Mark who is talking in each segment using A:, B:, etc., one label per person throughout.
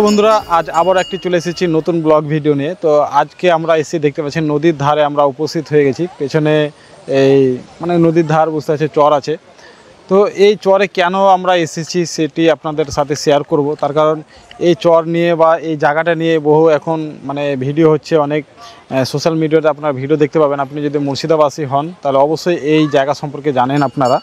A: বন্ধুরা আজ আবার একটি চলে এসেছি নতুন ব্লগ ভিডিও নিয়ে। তো আজকে আমরা এসে দেখতে পাচ্ছি নদীর ধারে আমরা উপস্থিত হয়ে গেছি। পেছনে এই নদীর ধার বুঝতে আছে চর আছে। তো এই চরে কেন আমরা এসেছি সেটি আপনাদের সাথে শেয়ার করব। তার কারণ এই চর নিয়ে বা এই জায়গাটা নিয়ে বহু এখন ভিডিও হচ্ছে, অনেক সোশ্যাল মিডিয়াতে আপনারা ভিডিও দেখতে পাবেন। আপনি যদি মুর্শিদাবাসী হন তাহলে অবশ্যই এই জায়গা সম্পর্কে জানেন আপনারা।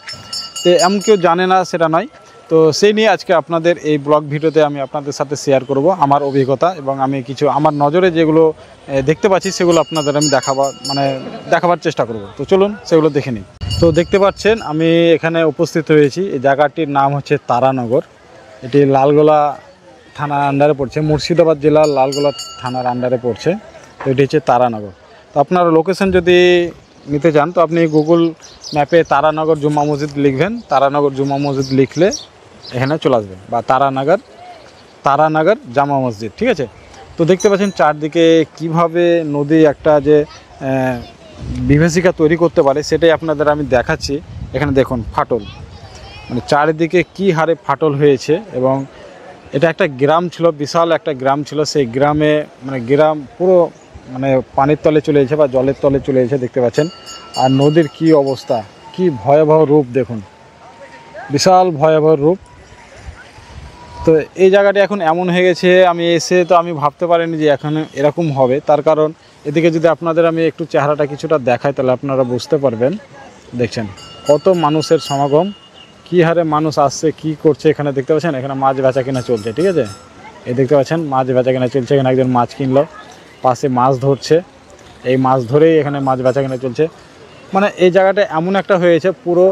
A: তো এমন কেউ জানে না সেটা নয়। তো সেই নিয়ে আজকে আপনাদের এই ব্লগ ভিডিওতে আমি আপনাদের সাথে শেয়ার করব আমার অভিজ্ঞতা, এবং আমি কিছু আমার নজরে যেগুলো দেখতে পাচ্ছি সেগুলো আপনাদের আমি দেখাবার চেষ্টা করব। তো চলুন সেগুলো দেখে নিই। তো দেখতে পাচ্ছেন আমি এখানে উপস্থিত হয়েছি। এই জায়গাটির নাম হচ্ছে তারানগর। এটি লালগোলা থানার আন্ডারে পড়ছে, মুর্শিদাবাদ জেলার লালগোলা থানার আন্ডারে পড়ছে। তো এটি হচ্ছে তারানগর। তো আপনার লোকেশন যদি নিতে চান তো আপনি গুগল ম্যাপে তারানগর জুম্মা মসজিদ লিখবেন। তারানগর জুম্মা মসজিদ লিখলে এখানে চলে আসবে, বা তারানগর জামা মসজিদ, ঠিক আছে। তো দেখতে পাচ্ছেন চারদিকে কিভাবে নদী একটা যে বিভীষিকা তৈরি করতে পারে সেটাই আপনাদের আমি দেখাচ্ছি। এখানে দেখুন ফাটল, চারিদিকে কি হারে ফাটল হয়েছে। এবং এটা একটা গ্রাম ছিল, বিশাল একটা গ্রাম ছিল। সেই গ্রামে গ্রাম পুরো পানির তলে চলে এসেছে বা জলের তলে চলে এসেছে, দেখতে পাচ্ছেন। আর নদীর কি অবস্থা, কি ভয়াবহ রূপ দেখুন, বিশাল ভয়াবহ রূপ। তো এই জায়গাটি এখন এমন হয়ে গেছে, আমি এসে তো আমি ভাবতে পারিনি যে এখানে এরকম হবে। তার কারণ এদিকে যদি আপনাদের আমি একটু চেহারাটা কিছুটা দেখাই তাহলে আপনারা বুঝতে পারবেন। দেখছেন কত মানুষের সমাগম, কী হারে মানুষ আসছে, কি করছে। এখানে দেখতে পাচ্ছেন এখানে মাছ বেচা কেনা চলছে, ঠিক আছে। এই দেখতে পাচ্ছেন মাছ বেচা কেনা চলছে। এখানে একজন মাছ কিনলো, পাশে মাছ ধরছে। এই মাছ ধরেই এখানে মাছ বেচা কেনা চলছে। এই জায়গাটা এমন একটা হয়েছে, পুরো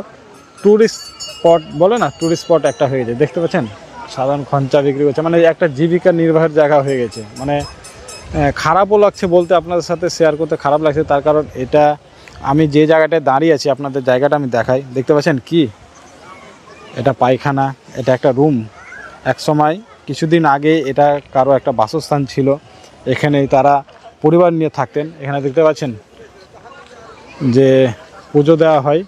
A: ট্যুরিস্ট স্পট বলে না, ট্যুরিস্ট স্পট একটা হয়ে গেছে। দেখতে পাচ্ছেন সাধারণ খঞ্চা বিক্রি করছে, একটা জীবিকা নির্বাহের জায়গা হয়ে গেছে। খারাপও লাগছে বলতে, আপনাদের সাথে শেয়ার করতে খারাপ লাগছে। তার কারণ এটা আমি যে জায়গাটায় দাঁড়িয়ে আছি আপনাদের জায়গাটা আমি দেখাই। দেখতে পাচ্ছেন কি, এটা পায়খানা, এটা একটা রুম। এক সময় কিছুদিন আগে এটা কারো একটা বাসস্থান ছিল, এখানেই তারা পরিবার নিয়ে থাকতেন। এখানে দেখতে পাচ্ছেন যে পুজো দেওয়া হয়,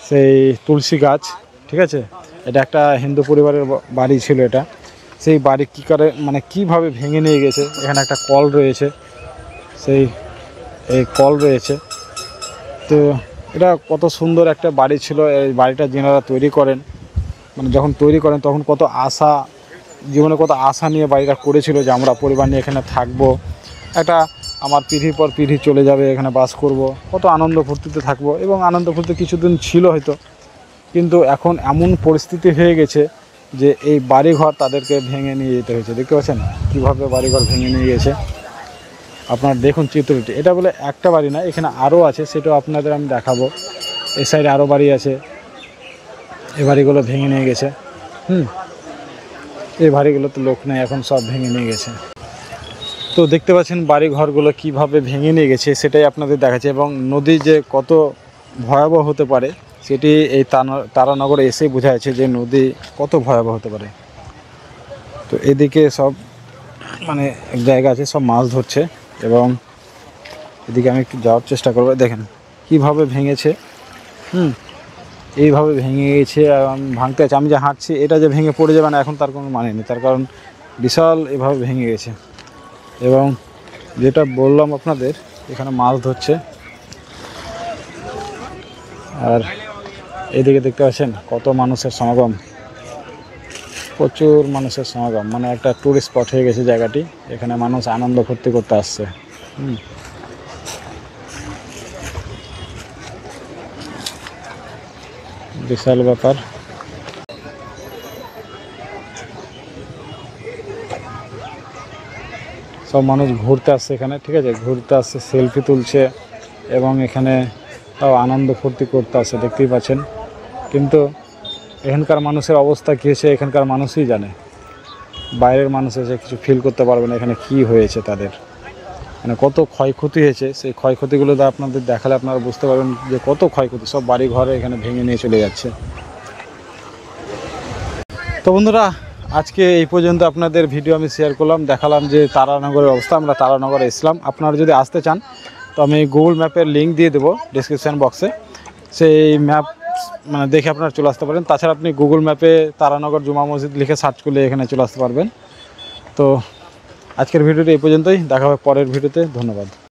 A: সেই তুলসী গাছ, ঠিক আছে। এটা একটা হিন্দু পরিবারের বাড়ি ছিল এটা। সেই বাড়ি কী করে কীভাবে ভেঙে নিয়ে গেছে। এখানে একটা কল রয়েছে, এই কল রয়েছে। তো এটা কত সুন্দর একটা বাড়ি ছিল। এই বাড়িটা যেনারা তৈরি করেন, যখন তৈরি করেন তখন কত আশা, জীবনে কত আশা নিয়ে বাড়িটা করেছিল যে আমরা পরিবার নিয়ে এখানে থাকবো, একটা আমার পিঢ়ির পর পিঢ়ি চলে যাবে, এখানে বাস করব, কত আনন্দ ফুর্তিতে থাকবো। এবং আনন্দ ফুর্তি কিছুদিন ছিল হয়তো, কিন্তু এখন এমন পরিস্থিতি হয়ে গেছে যে এই বাড়িঘর তাদেরকে ভেঙে নিয়ে যেতে হয়েছে। দেখতে পাচ্ছেন কীভাবে বাড়িঘর ভেঙে নিয়ে গেছে। আপনারা দেখুন চিত্রটি। এটা বলে একটা বাড়ি না, এখানে আরও আছে, সেটাও আপনাদের আমি দেখাবো। এই সাইডে আরও বাড়ি আছে, এই বাড়িগুলো ভেঙে নিয়ে গেছে। এই বাড়িগুলোতে লোক নেই, এখন সব ভেঙে নিয়ে গেছে। তো দেখতে পাচ্ছেন বাড়ি ঘরগুলো কীভাবে ভেঙে নিয়ে গেছে সেটাই আপনাদের দেখাচ্ছে। এবং নদী যে কত ভয়াবহ হতে পারে সেটি এই তারানগরে এসেই বোঝা যাচ্ছে যে নদী কত ভয়াবহ হতে পারে। তো এদিকে সব এক জায়গা আছে, সব মাছ ধরছে। এবং এদিকে আমি একটু যাওয়ার চেষ্টা করবো। দেখেন কীভাবে ভেঙেছে, এইভাবে ভেঙে গেছে। ভাঙতে আছে, আমি যে হাঁটছি এটা যে ভেঙে পড়ে যাবে না এখন তার কোনো মানে নেই। তার কারণ বিশাল এভাবে ভেঙে গেছে। এবং যেটা বললাম আপনাদের, এখানে মাছ ধরছে। আর এদিকে দেখতে পাচ্ছেন কত মানুষের সমাগম, প্রচুর মানুষের সমাগম। একটা টুরিস্ট স্পট হয়ে গেছে জায়গাটি। এখানে মানুষ আনন্দ ফুর্তি করতে আসছে। বিশাল ব্যাপার। সব মানুষ ঘুরতে আসছে এখানে, ঠিক আছে, ঘুরতে আসছে, সেলফি তুলছে এবং এখানে তাও আনন্দ ফুর্তি করতে আসছে, দেখতেই পাচ্ছেন। কিন্তু এখানকার মানুষের অবস্থা কী হয়েছে এখানকার মানুষই জানে। বাইরের মানুষ এসে কিছু ফিল করতে পারবে না এখানে কি হয়েছে তাদের, কত ক্ষয়ক্ষতি হয়েছে। সেই ক্ষয়ক্ষতিগুলো আপনাদের দেখালে আপনারা বুঝতে পারবেন যে কত ক্ষয়ক্ষতি। সব বাড়ি ঘরে এখানে ভেঙে নিয়ে চলে যাচ্ছে। তো বন্ধুরা আজকে এই পর্যন্ত আপনাদের ভিডিও আমি শেয়ার করলাম, দেখালাম যে তারানগরের অবস্থা। আমরা তারানগরে এসলাম। আপনারা যদি আসতে চান তো আমি গুগল ম্যাপের লিঙ্ক দিয়ে দেবো ডিসক্রিপশান বক্সে। সেই ম্যাপ দেখে আপনারা চলে আসতে পারেন। তাছাড়া আপনি গুগল ম্যাপে তারানগর জুমা মসজিদ লিখে সার্চ করলে এখানে চলে আসতে পারবেন। তো আজকের ভিডিওটি এই পর্যন্তই, দেখা হবে পরের ভিডিওতে। ধন্যবাদ।